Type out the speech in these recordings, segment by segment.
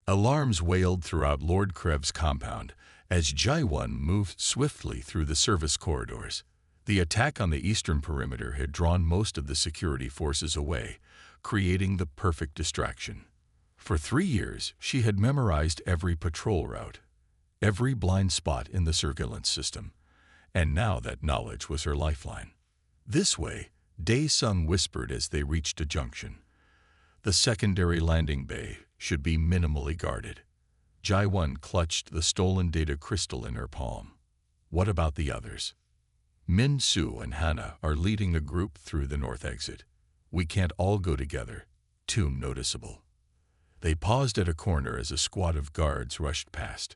Alarms wailed throughout Lord Krev's compound as Jai-1 moved swiftly through the service corridors. The attack on the eastern perimeter had drawn most of the security forces away, creating the perfect distraction. For 3 years, she had memorized every patrol route, every blind spot in the surveillance system, and now that knowledge was her lifeline. This way, Dae-sung whispered as they reached a junction. The secondary landing bay should be minimally guarded. Jai-1 clutched the stolen data crystal in her palm. What about the others? Min-soo and Hana are leading a group through the north exit. We can't all go together. Too noticeable. They paused at a corner as a squad of guards rushed past.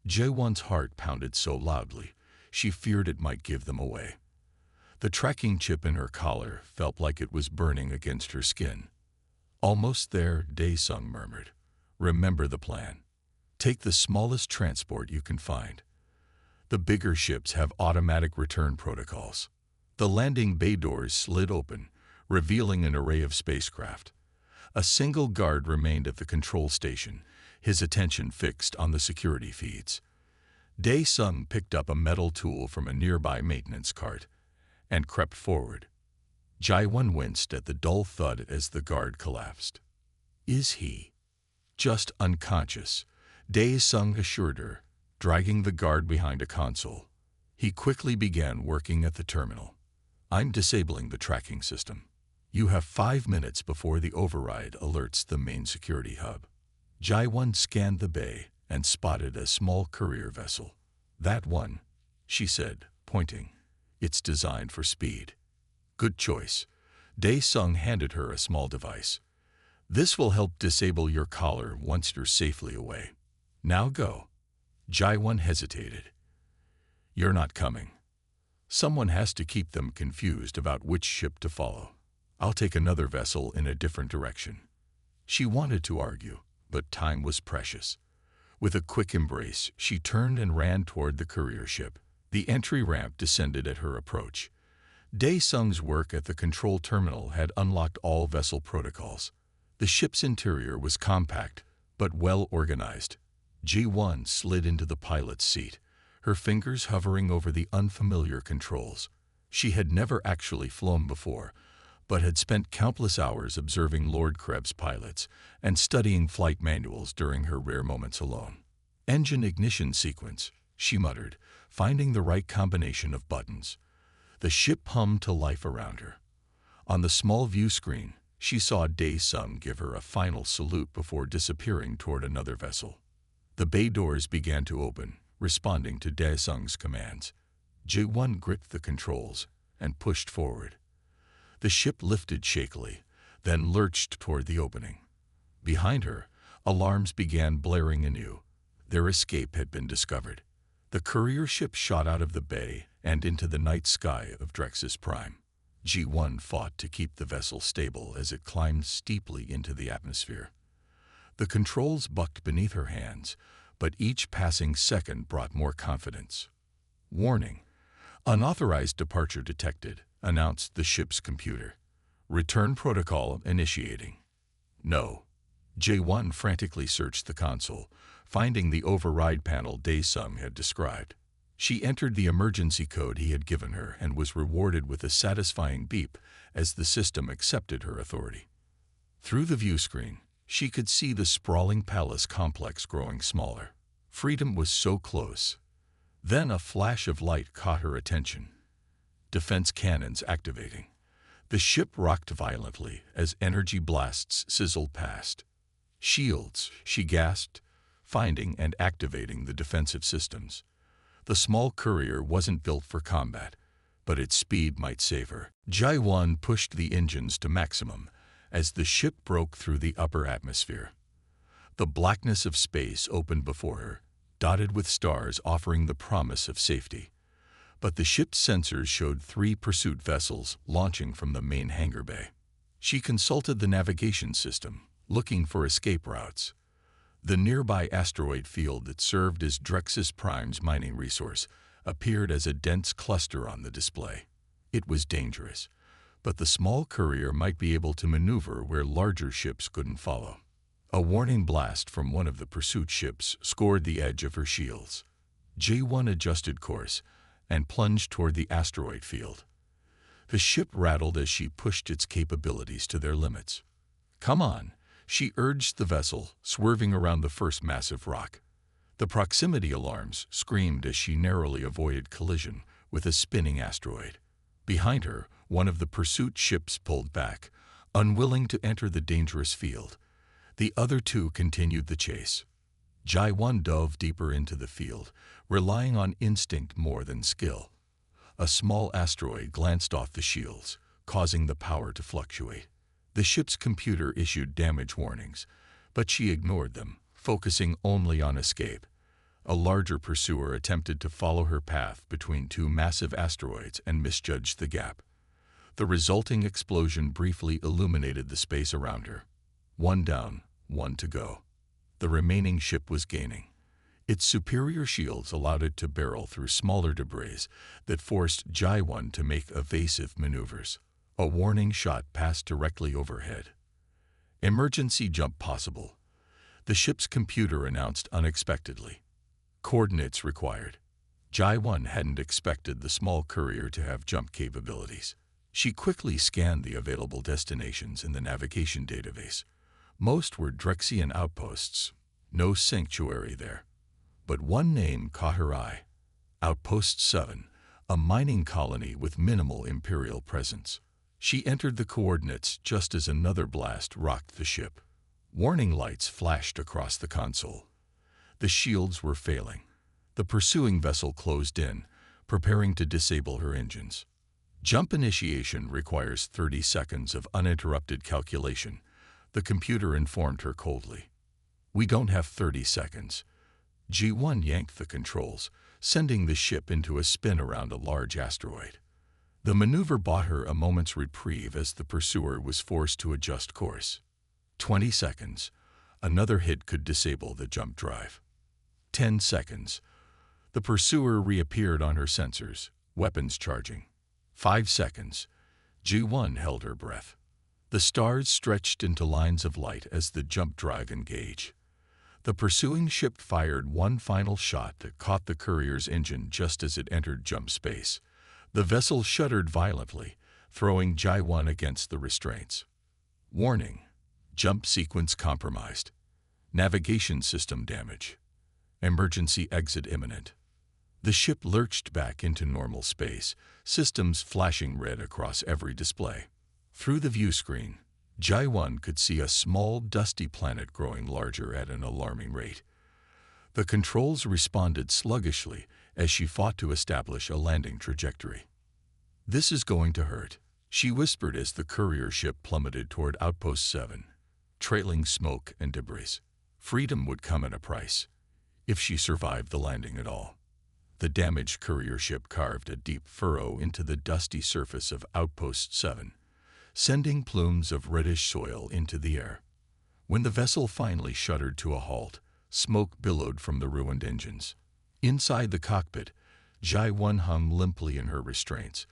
Jae-won's heart pounded so loudly, she feared it might give them away. The tracking chip in her collar felt like it was burning against her skin. Almost there, Dae-sung murmured. Remember the plan. Take the smallest transport you can find. The bigger ships have automatic return protocols. The landing bay doors slid open, revealing an array of spacecraft. A single guard remained at the control station, his attention fixed on the security feeds. Dae-sung picked up a metal tool from a nearby maintenance cart and crept forward. Jai-1 winced at the dull thud as the guard collapsed. Is he just unconscious? Dae-sung assured her, dragging the guard behind a console. He quickly began working at the terminal. I'm disabling the tracking system. You have 5 minutes before the override alerts the main security hub. Jai-1 scanned the bay and spotted a small courier vessel. That one, she said, pointing. It's designed for speed. Good choice. Dae-sung handed her a small device. This will help disable your collar once you're safely away. Now go. Jai-1 hesitated. You're not coming. Someone has to keep them confused about which ship to follow. I'll take another vessel in a different direction. She wanted to argue, but time was precious. With a quick embrace, she turned and ran toward the courier ship. The entry ramp descended at her approach. Dae-sung's work at the control terminal had unlocked all vessel protocols. The ship's interior was compact, but well organized. Ji-1 slid into the pilot's seat, her fingers hovering over the unfamiliar controls. She had never actually flown before, but had spent countless hours observing Lord Krebs' pilots and studying flight manuals during her rare moments alone. Engine ignition sequence, she muttered, finding the right combination of buttons. The ship hummed to life around her. On the small view screen, she saw Dae-sung give her a final salute before disappearing toward another vessel. The bay doors began to open, responding to Dae-sung's commands. Ji-1 gripped the controls and pushed forward. The ship lifted shakily, then lurched toward the opening. Behind her, alarms began blaring anew. Their escape had been discovered. The courier ship shot out of the bay and into the night sky of Drexus Prime. Ji-1 fought to keep the vessel stable as it climbed steeply into the atmosphere. The controls bucked beneath her hands, but each passing second brought more confidence. Warning: unauthorized departure detected, announced the ship's computer. Return protocol initiating. No. Ji-1 frantically searched the console, finding the override panel Dae-sung had described. She entered the emergency code he had given her and was rewarded with a satisfying beep as the system accepted her authority. Through the view screen, she could see the sprawling palace complex growing smaller. Freedom was so close. Then a flash of light caught her attention. Defense cannons activating. The ship rocked violently as energy blasts sizzled past. Shields, she gasped, finding and activating the defensive systems. The small courier wasn't built for combat, but its speed might save her. Ji-1 pushed the engines to maximum as the ship broke through the upper atmosphere. The blackness of space opened before her, dotted with stars offering the promise of safety. But the ship's sensors showed 3 pursuit vessels launching from the main hangar bay. She consulted the navigation system, looking for escape routes. The nearby asteroid field that served as Drexus Prime's mining resource appeared as a dense cluster on the display. It was dangerous, but the small courier might be able to maneuver where larger ships couldn't follow. A warning blast from one of the pursuit ships scored the edge of her shields. J1 adjusted course and plunged toward the asteroid field. The ship rattled as she pushed its capabilities to their limits. "Come on," she urged the vessel, swerving around the first massive rock. The proximity alarms screamed as she narrowly avoided collision with a spinning asteroid. Behind her, one of the pursuit ships pulled back, unwilling to enter the dangerous field. The other two continued the chase. Jai-1 dove deeper into the field, relying on instinct more than skill. A small asteroid glanced off the shields, causing the power to fluctuate. The ship's computer issued damage warnings, but she ignored them, focusing only on escape. A larger pursuer attempted to follow her path between two massive asteroids and misjudged the gap. The resulting explosion briefly illuminated the space around her. One down, one to go. The remaining ship was gaining. Its superior shields allowed it to barrel through smaller debris that forced Jai-1 to make evasive maneuvers. A warning shot passed directly overhead. "Emergency jump possible," the ship's computer announced unexpectedly. "Coordinates required." Jai-1 hadn't expected the small courier to have jump capabilities. She quickly scanned the available destinations in the navigation database. Most were Drexian outposts. No sanctuary there. But one name caught her eye. Outpost 7, a mining colony with minimal Imperial presence. She entered the coordinates just as another blast rocked the ship. Warning lights flashed across the console. The shields were failing. The pursuing vessel closed in, preparing to disable her engines. Jump initiation requires 30 seconds of uninterrupted calculation, the computer informed her coldly. "We don't have 30 seconds. G1 yanked the controls, sending the ship into a spin around a large asteroid. The maneuver bought her a moment's reprieve as the pursuer was forced to adjust course. 20 seconds. Another hit could disable the jump drive. 10 seconds. The pursuer reappeared on her sensors, weapons charging. 5 seconds. G1 held her breath. The stars stretched into lines of light as the jump drive engaged. The pursuing ship fired one final shot that caught the courier's engine just as it entered jump space. The vessel shuddered violently, throwing Jai-1 against the restraints. Warning: jump sequence compromised. Navigation system damage. Emergency exit imminent. The ship lurched back into normal space, systems flashing red across every display. Through the view screen, Jai-1 could see a small, dusty planet growing larger at an alarming rate. The controls responded sluggishly as she fought to establish a landing trajectory. "This is going to hurt," she whispered as the courier ship plummeted toward Outpost 7, trailing smoke and debris. Freedom would come at a price, if she survived the landing at all. The damaged courier ship carved a deep furrow into the dusty surface of Outpost 7, sending plumes of reddish soil into the air. When the vessel finally shuddered to a halt, smoke billowed from the ruined engines. Inside the cockpit, Jai-1 hung limply in her restraints,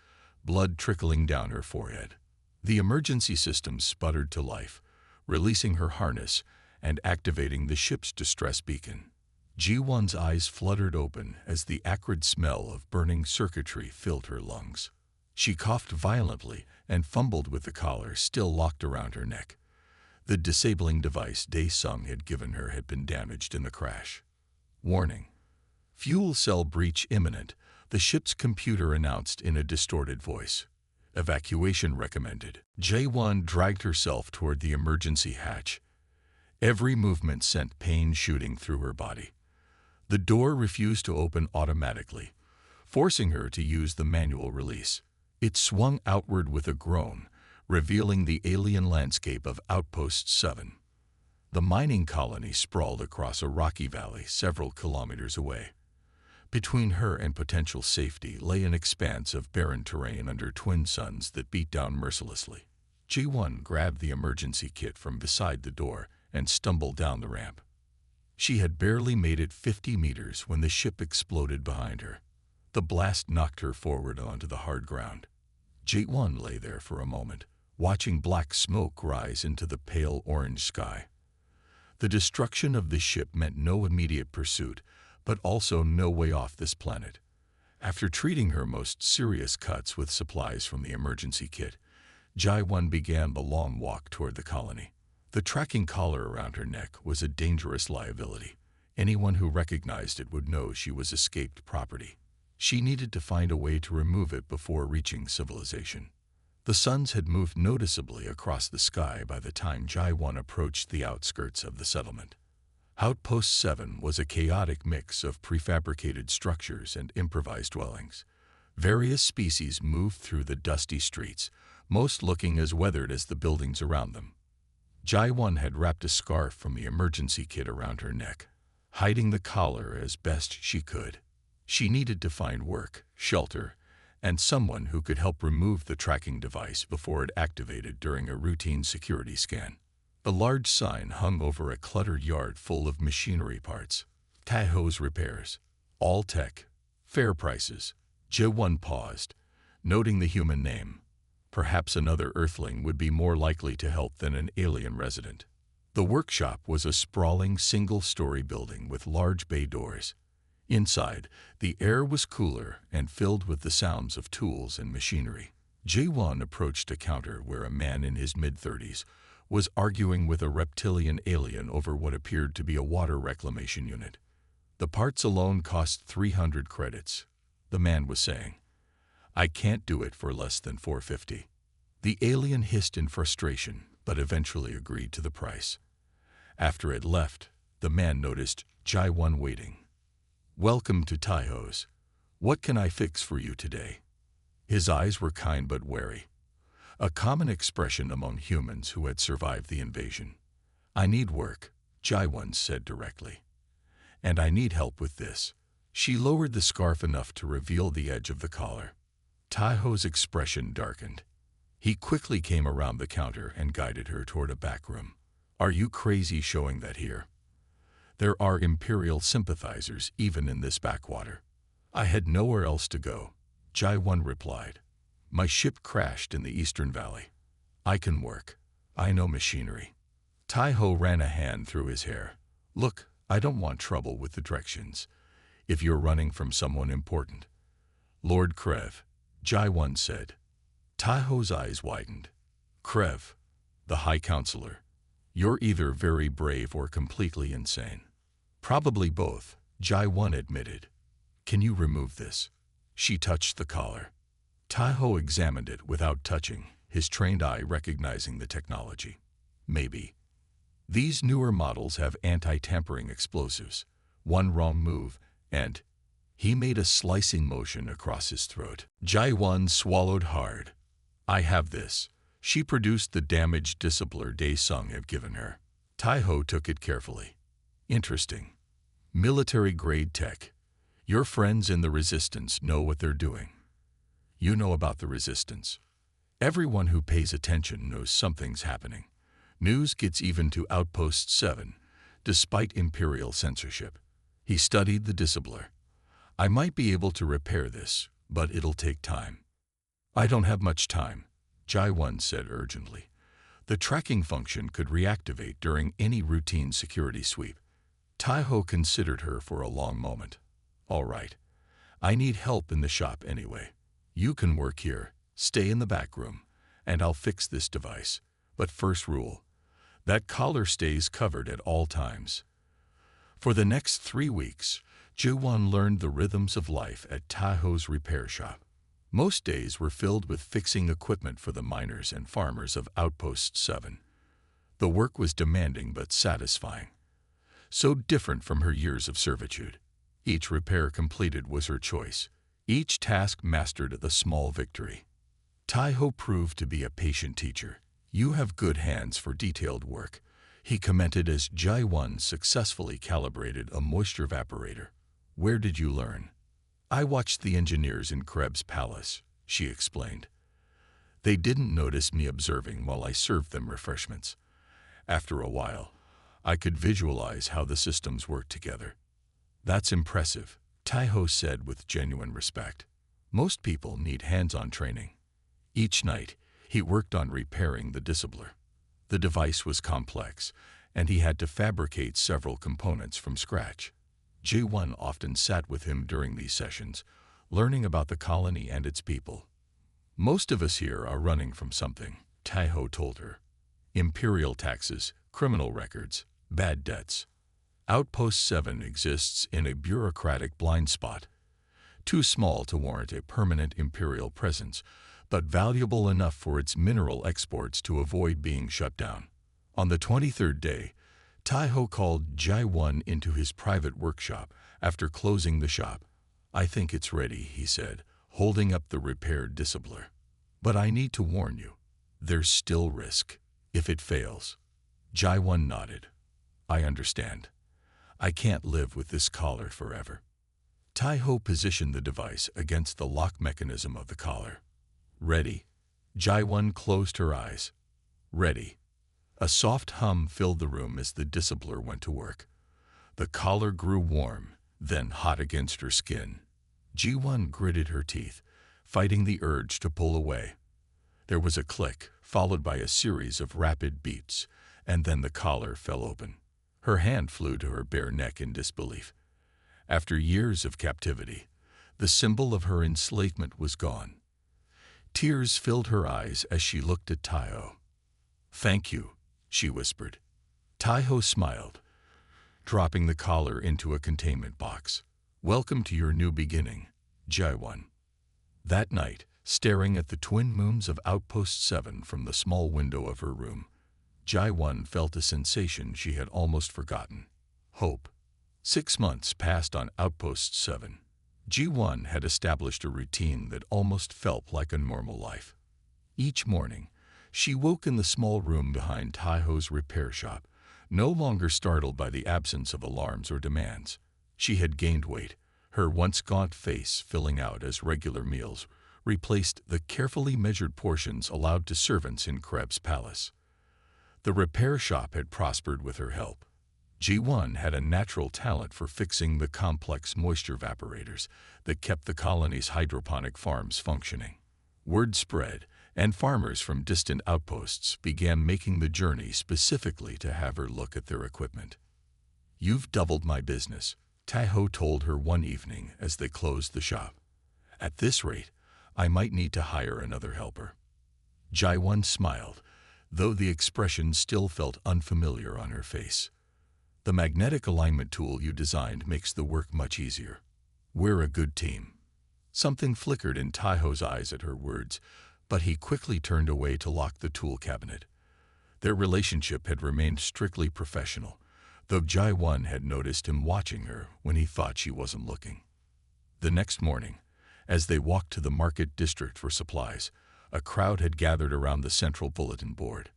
blood trickling down her forehead. The emergency system sputtered to life, releasing her harness and activating the ship's distress beacon. G1's eyes fluttered open as the acrid smell of burning circuitry filled her lungs. She coughed violently and fumbled with the collar still locked around her neck. The disabling device Dae-Sung had given her had been damaged in the crash. Warning: fuel cell breach imminent, the ship's computer announced in a distorted voice. Evacuation recommended. J1 dragged herself toward the emergency hatch. Every movement sent pain shooting through her body. The door refused to open automatically, forcing her to use the manual release. It swung outward with a groan, revealing the alien landscape of Outpost 7. The mining colony sprawled across a rocky valley several kilometers away. Between her and potential safety lay an expanse of barren terrain under twin suns that beat down mercilessly. G1 grabbed the emergency kit from beside the door and stumbled down the ramp. She had barely made it 50 meters when the ship exploded behind her. The blast knocked her forward onto the hard ground. J1 lay there for a moment, watching black smoke rise into the pale orange sky. The destruction of the ship meant no immediate pursuit, but also no way off this planet. After treating her most serious cuts with supplies from the emergency kit, Jai-1 began the long walk toward the colony. The tracking collar around her neck was a dangerous liability. Anyone who recognized it would know she was escaped property. She needed to find a way to remove it before reaching civilization. The suns had moved noticeably across the sky by the time Jai-1 approached the outskirts of the settlement. Outpost 7 was a chaotic mix of prefabricated structures and improvised dwellings. Various species moved through the dusty streets, most looking as weathered as the buildings around them. Jai-1 had wrapped a scarf from the emergency kit around her neck, hiding the collar as best she could. She needed to find work, shelter, and someone who could help remove the tracking device before it activated during a routine security scan. A large sign hung over a cluttered yard full of machinery parts. Taiho's repairs. All tech. Fair prices. Jai-1 paused, noting the human name. Perhaps another Earthling would be more likely to help than an alien resident. The workshop was a sprawling single-story building with large bay doors. Inside, the air was cooler and filled with the sounds of tools and machinery. Jai-1 approached a counter where a man in his mid-30s was arguing with a reptilian alien over what appeared to be a water reclamation unit. The parts alone cost 300 credits, the man was saying. I can't do it for less than 450. The alien hissed in frustration, but eventually agreed to the price. After it left, the man noticed Jai-1 waiting. Welcome to Taiho's. What can I fix for you today? His eyes were kind but wary, a common expression among humans who had survived the invasion. I need work, Jai-1 said directly. And I need help with this. She lowered the scarf enough to reveal the edge of the collar. Taiho's expression darkened. He quickly came around the counter and guided her toward a back room. Are you crazy showing that here? There are Imperial sympathizers even in this backwater. I had nowhere else to go, Jai-1 replied. My ship crashed in the Eastern Valley. I can work. I know machinery. Taiho ran a hand through his hair. Look, I don't want trouble with the directions, if you're running from someone important. Lord Krev, Jai-1 said. Taiho's eyes widened. Krev, the High Counselor. You're either very brave or completely insane. Probably both, Jai-1 admitted. Can you remove this? She touched the collar. Taiho examined it without touching, his trained eye recognizing the technology. Maybe. These newer models have anti-tampering explosives. One wrong move, and he made a slicing motion across his throat. Jai-1 swallowed hard. I have this. She produced the damaged disabler Dae-Sung had given her. Taiho took it carefully. Interesting. Military-grade tech. Your friends in the Resistance know what they're doing. You know about the Resistance. Everyone who pays attention knows something's happening. News gets even to Outpost 7, despite Imperial censorship. He studied the disabler. I might be able to repair this, but it'll take time. I don't have much time, Jai-1 said urgently. The tracking function could reactivate during any routine security sweep. Taiho considered her for a long moment. All right. I need help in the shop anyway. You can work here, stay in the back room, and I'll fix this device. But first rule, that collar stays covered at all times. For the next 3 weeks, Jai-1 learned the rhythms of life at Taiho's repair shop. Most days were filled with fixing equipment for the miners and farmers of Outpost 7. The work was demanding but satisfying. So different from her years of servitude. Each repair completed was her choice. Each task mastered a small victory. Taiho proved to be a patient teacher. You have good hands for detailed work, he commented as Jai-1 successfully calibrated a moisture evaporator. Where did you learn? I watched the engineers in Krebs' palace, she explained. They didn't notice me observing while I served them refreshments. After a while, I could visualize how the systems worked together. That's impressive, Taiho said with genuine respect. Most people need hands-on training. Each night, he worked on repairing the disabler. The device was complex, and he had to fabricate several components from scratch. J1 often sat with him during these sessions, learning about the colony and its people. Most of us here are running from something, Taiho told her. Imperial taxes, criminal records, bad debts. Outpost 7 exists in a bureaucratic blind spot, too small to warrant a permanent Imperial presence, but valuable enough for its mineral exports to avoid being shut down. On the 23rd day, Taiho called Jai-1 into his private workshop after closing the shop. "I think it's ready," he said, holding up the repaired dissembler. "But I need to warn you, there's still risk if it fails." Jai-1 nodded. "I understand. I can't live with this collar forever." Taiho positioned the device against the lock mechanism of the collar. "Ready?" Jai-1 closed her eyes. "Ready." A soft hum filled the room as the dissembler went to work. The collar grew warm, then hot against her skin. Ji1 gritted her teeth, fighting the urge to pull away. There was a click, followed by a series of rapid beats, and then the collar fell open. Her hand flew to her bare neck in disbelief. After years of captivity, the symbol of her enslavement was gone. Tears filled her eyes as she looked at Taiho. "Thank you," she whispered. Taiho smiled, dropping the collar into a containment box. "Welcome to your new beginning, Jai-1." That night, staring at the twin moons of Outpost 7 from the small window of her room, Jai-1 felt a sensation she had almost forgotten: hope. 6 months passed on Outpost 7. Ji1 had established a routine that almost felt like a normal life. Each morning, she woke in the small room behind Taiho's repair shop, no longer startled by the absence of alarms or demands. She had gained weight, her once gaunt face filling out as regular meals replaced the carefully measured portions allowed to servants in Krebs' palace. The repair shop had prospered with her help. Ji1 had a natural talent for fixing the complex moisture evaporators that kept the colony's hydroponic farms functioning. Word spread, and farmers from distant outposts began making the journey specifically to have her look at their equipment. "You've doubled my business," Taiho told her one evening as they closed the shop. "At this rate, I might need to hire another helper." Jai-1 smiled, though the expression still felt unfamiliar on her face. "The magnetic alignment tool you designed makes the work much easier. We're a good team." Something flickered in Taiho's eyes at her words, but he quickly turned away to lock the tool cabinet. Their relationship had remained strictly professional, though Jai-1 had noticed him watching her when he thought she wasn't looking. The next morning, as they walked to the market district for supplies, a crowd had gathered around the central bulletin board.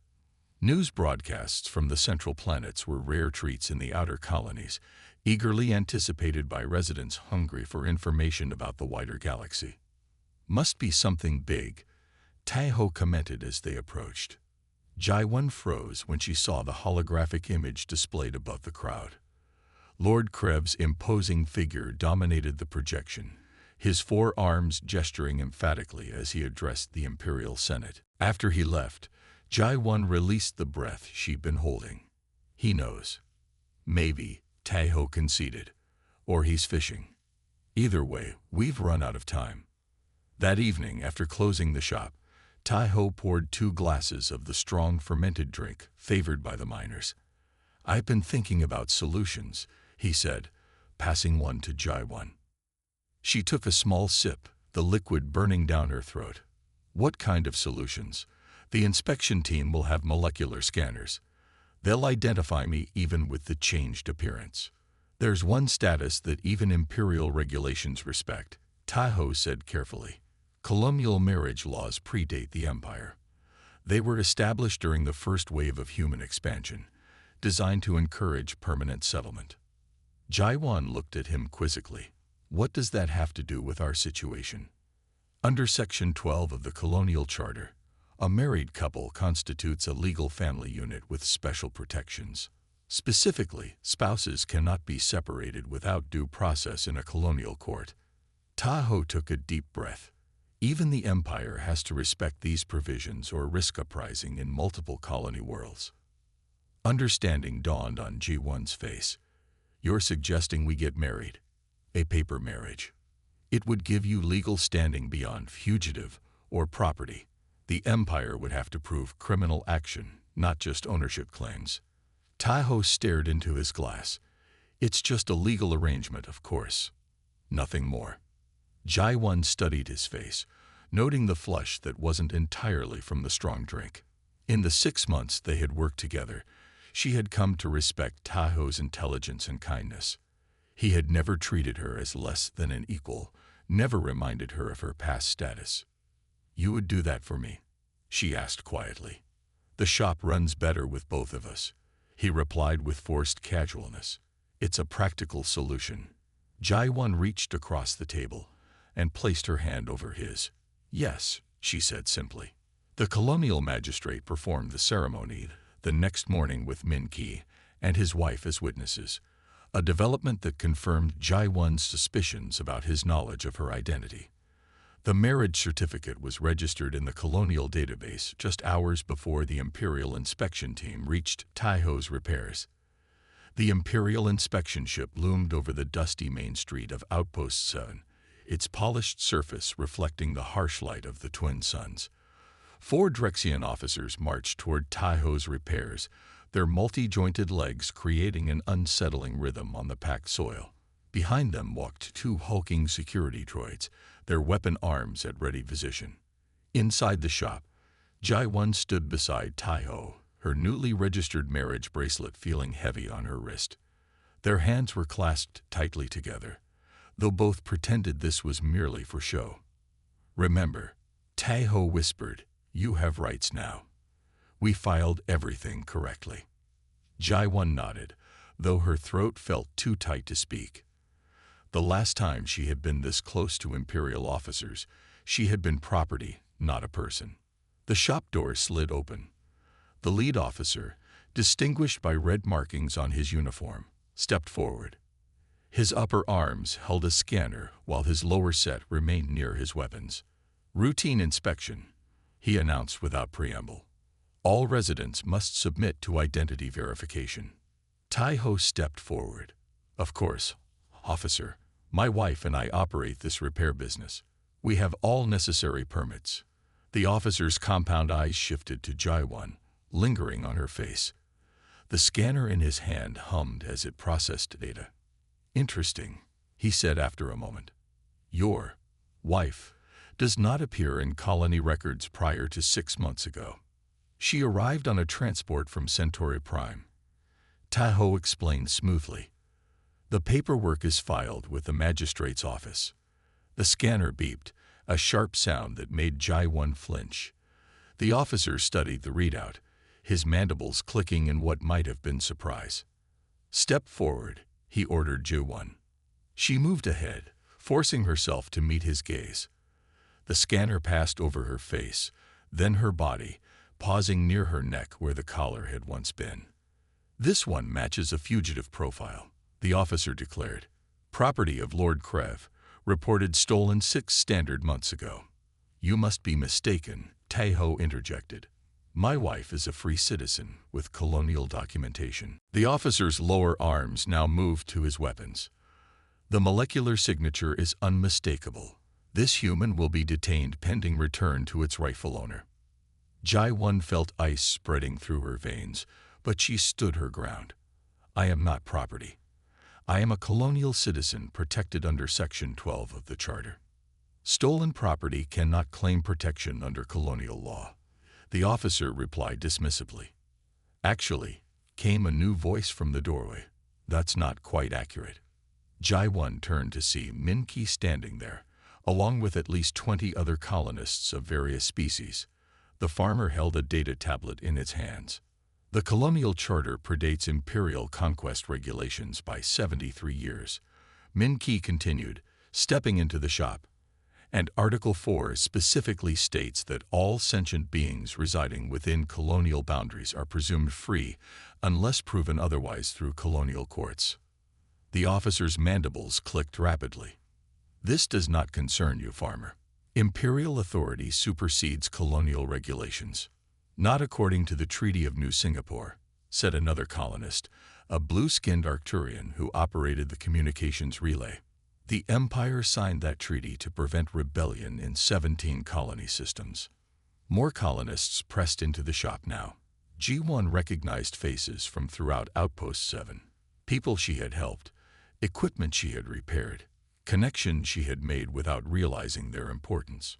News broadcasts from the central planets were rare treats in the outer colonies, eagerly anticipated by residents hungry for information about the wider galaxy. "Must be something big," Taiho commented as they approached. Jai-1 froze when she saw the holographic image displayed above the crowd. Lord Krebs' imposing figure dominated the projection, his 4 arms gesturing emphatically as he addressed the Imperial Senate. After he left, Jai-1 released the breath she'd been holding. "He knows." "Maybe," Taiho conceded. "Or he's fishing. Either way, we've run out of time." That evening, after closing the shop, Taiho poured 2 glasses of the strong fermented drink favored by the miners. "I've been thinking about solutions," he said, passing one to Jai-1. She took a small sip, the liquid burning down her throat. "What kind of solutions?" "The inspection team will have molecular scanners. They'll identify me even with the changed appearance. There's one status that even Imperial regulations respect," Taiho said carefully. "Colonial marriage laws predate the Empire. They were established during the first wave of human expansion, designed to encourage permanent settlement." Jai-1 looked at him quizzically. "What does that have to do with our situation?" "Under Section 12 of the Colonial Charter, a married couple constitutes a legal family unit with special protections. Specifically, spouses cannot be separated without due process in a colonial court." Taiho took a deep breath. Even the Empire has to respect these provisions or risk uprising in multiple colony worlds. Understanding dawned on Ji-won's face. You're suggesting we get married. A paper marriage. It would give you legal standing beyond fugitive or property. The empire would have to prove criminal action, not just ownership claims. Taiho stared into his glass. It's just a legal arrangement, of course. Nothing more. Ji-won studied his face, noting the flush that wasn't entirely from the strong drink. In the 6 months they had worked together, she had come to respect Taiho's intelligence and kindness. He had never treated her as less than an equal, never reminded her of her past status. You would do that for me? She asked quietly. The shop runs better with both of us, he replied with forced casualness. It's a practical solution. Ji-won reached across the table and placed her hand over his. Yes, she said simply. The colonial magistrate performed the ceremony the next morning with Min-ki and his wife as witnesses, a development that confirmed Ji-won's suspicions about his knowledge of her identity. The marriage certificate was registered in the colonial database just hours before the Imperial inspection team reached Taiho's repairs. The Imperial inspection ship loomed over the dusty main street of Outpost 7, its polished surface reflecting the harsh light of the twin suns. 4 Drexian officers marched toward Taiho's repairs, their multi-jointed legs creating an unsettling rhythm on the packed soil. Behind them walked 2 hulking security droids, their weapon arms at ready position. Inside the shop, Ji-won stood beside Taiho, her newly registered marriage bracelet feeling heavy on her wrist. Their hands were clasped tightly together, though both pretended this was merely for show. Remember, Taiho whispered, you have rights now. We filed everything correctly. Ji-won nodded, though her throat felt too tight to speak. The last time she had been this close to Imperial officers, she had been property, not a person. The shop door slid open. The lead officer, distinguished by red markings on his uniform, stepped forward. His upper arms held a scanner while his lower set remained near his weapons. Routine inspection, he announced without preamble. All residents must submit to identity verification. Taiho stepped forward. Of course, officer, my wife and I operate this repair business. We have all necessary permits. The officer's compound eyes shifted to Ji-won, lingering on her face. The scanner in his hand hummed as it processed data. Interesting, he said after a moment. Your wife does not appear in colony records prior to 6 months ago. She arrived on a transport from Centauri Prime. Taiho explained smoothly. The paperwork is filed with the magistrate's office. The scanner beeped, a sharp sound that made Ji-won flinch. The officer studied the readout, his mandibles clicking in what might have been surprise. Step forward, he ordered Ji-won. She moved ahead, forcing herself to meet his gaze. The scanner passed over her face, then her body, pausing near her neck where the collar had once been. This one matches a fugitive profile, the officer declared. Property of Lord Krev, reported stolen 6 standard months ago. You must be mistaken, Taiho interjected. My wife is a free citizen with colonial documentation. The officer's lower arms now moved to his weapons. The molecular signature is unmistakable. This human will be detained pending return to its rightful owner. Ji-won felt ice spreading through her veins, but she stood her ground. I am not property. I am a colonial citizen protected under Section 12 of the Charter. Stolen property cannot claim protection under colonial law. The officer replied dismissively. Actually, came a new voice from the doorway. That's not quite accurate. Ji-won turned to see Min-ki standing there, along with at least 20 other colonists of various species. The farmer held a data tablet in its hands. The colonial charter predates imperial conquest regulations by 73 years. Min-ki continued, stepping into the shop. And Article 4 specifically states that all sentient beings residing within colonial boundaries are presumed free unless proven otherwise through colonial courts. The officer's mandibles clicked rapidly. This does not concern you, farmer. Imperial authority supersedes colonial regulations. Not according to the Treaty of New Singapore. said another colonist, a blue-skinned Arcturian who operated the communications relay. The Empire signed that treaty to prevent rebellion in 17 colony systems. More colonists pressed into the shop now. G1 recognized faces from throughout Outpost 7. People she had helped, equipment she had repaired, connections she had made without realizing their importance.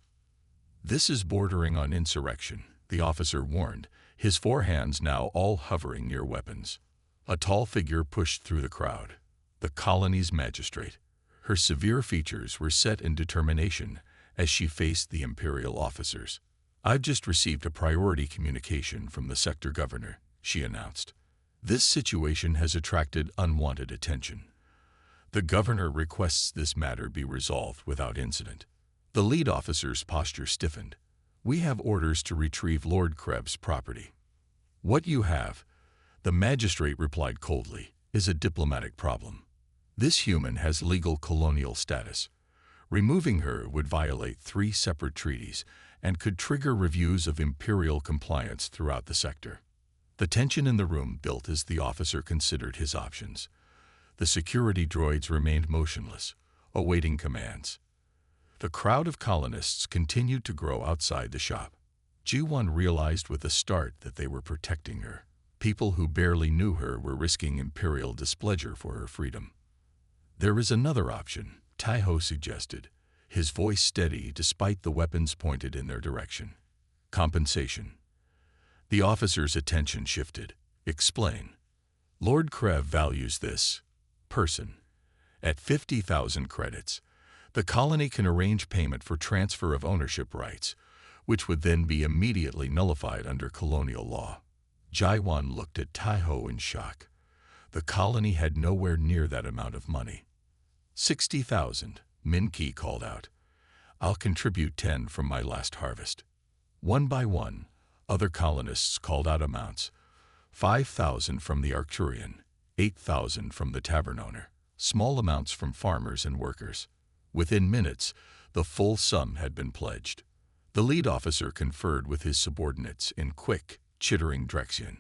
"This is bordering on insurrection," the officer warned, his four hands now all hovering near weapons. A tall figure pushed through the crowd. The colony's magistrate. Her severe features were set in determination as she faced the Imperial officers. "I've just received a priority communication from the sector governor," she announced. "This situation has attracted unwanted attention. The governor requests this matter be resolved without incident." The lead officer's posture stiffened. "We have orders to retrieve Lord Krebs' property." "What you have," the magistrate replied coldly, "is a diplomatic problem. This human has legal colonial status. Removing her would violate 3 separate treaties and could trigger reviews of Imperial compliance throughout the sector." The tension in the room built as the officer considered his options. The security droids remained motionless, awaiting commands. The crowd of colonists continued to grow outside the shop. G1 realized with a start that they were protecting her. People who barely knew her were risking Imperial displeasure for her freedom. "There is another option," Taiho suggested, his voice steady despite the weapons pointed in their direction. "Compensation." The officer's attention shifted. "Explain." "Lord Krev values this person at 50,000 credits. The colony can arrange payment for transfer of ownership rights, which would then be immediately nullified under colonial law." Jaiwan looked at Taiho in shock. The colony had nowhere near that amount of money. 60,000, Min-Ki called out. "I'll contribute 10 from my last harvest." One by one, other colonists called out amounts. 5,000 from the Arcturian, 8,000 from the tavern owner, small amounts from farmers and workers. Within minutes, the full sum had been pledged. The lead officer conferred with his subordinates in quick, chittering Drexian.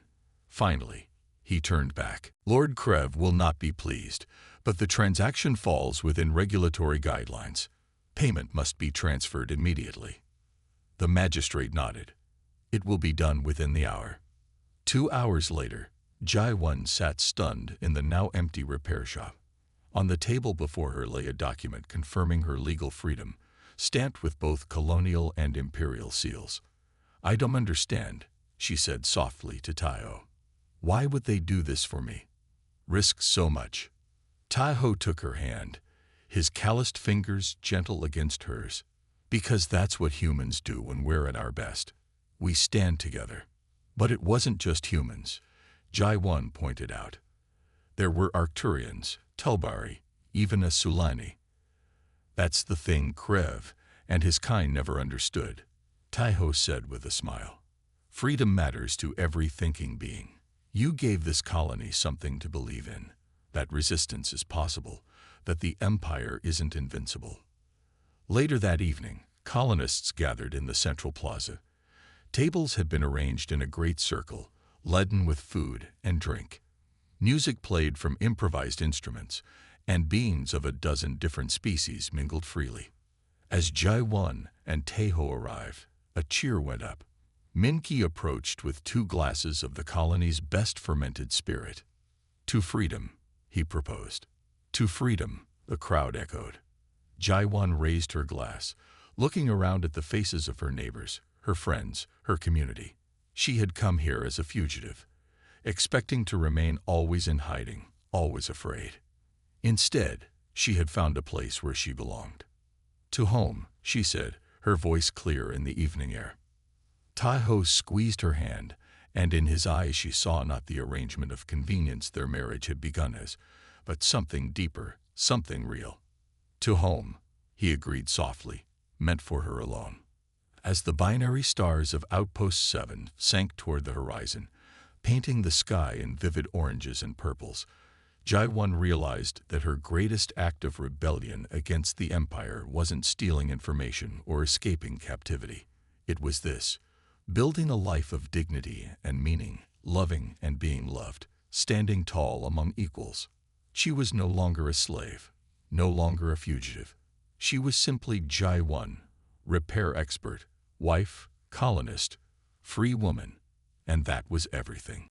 Finally, he turned back. "Lord Krev will not be pleased, but the transaction falls within regulatory guidelines. Payment must be transferred immediately." The magistrate nodded. "It will be done within the hour." 2 hours later, Jai-1 sat stunned in the now empty repair shop. On the table before her lay a document confirming her legal freedom, stamped with both colonial and imperial seals. "I don't understand," she said softly to Taiho. "Why would they do this for me? Risk so much." Taiho took her hand, his calloused fingers gentle against hers. "Because that's what humans do when we're at our best. We stand together." "But it wasn't just humans," Jai-1 pointed out. "There were Arcturians, Telbari, even a Sulani." "That's the thing Krev and his kind never understood," Taiho said with a smile. "Freedom matters to every thinking being. You gave this colony something to believe in, that resistance is possible, that the Empire isn't invincible." Later that evening, colonists gathered in the central plaza. Tables had been arranged in a great circle, laden with food and drink. Music played from improvised instruments, and beings of a dozen different species mingled freely. As Jai-1 and Taiho arrived, a cheer went up. Min-Ki approached with 2 glasses of the colony's best fermented spirit. "To freedom," he proposed. "To freedom," the crowd echoed. Jai-1 raised her glass, looking around at the faces of her neighbors, her friends, her community. She had come here as a fugitive, expecting to remain always in hiding, always afraid. Instead, she had found a place where she belonged. "To home," she said, her voice clear in the evening air. Taiho squeezed her hand, and in his eyes she saw not the arrangement of convenience their marriage had begun as, but something deeper, something real. "To home," he agreed softly, meant for her alone. As the binary stars of Outpost 7 sank toward the horizon, painting the sky in vivid oranges and purples, Jai-1 realized that her greatest act of rebellion against the Empire wasn't stealing information or escaping captivity. It was this: building a life of dignity and meaning loving and being loved, standing tall among equals. She was no longer a slave, no longer a fugitive. She was simply Jai-1, repair expert, wife, colonist, free woman, and that was everything.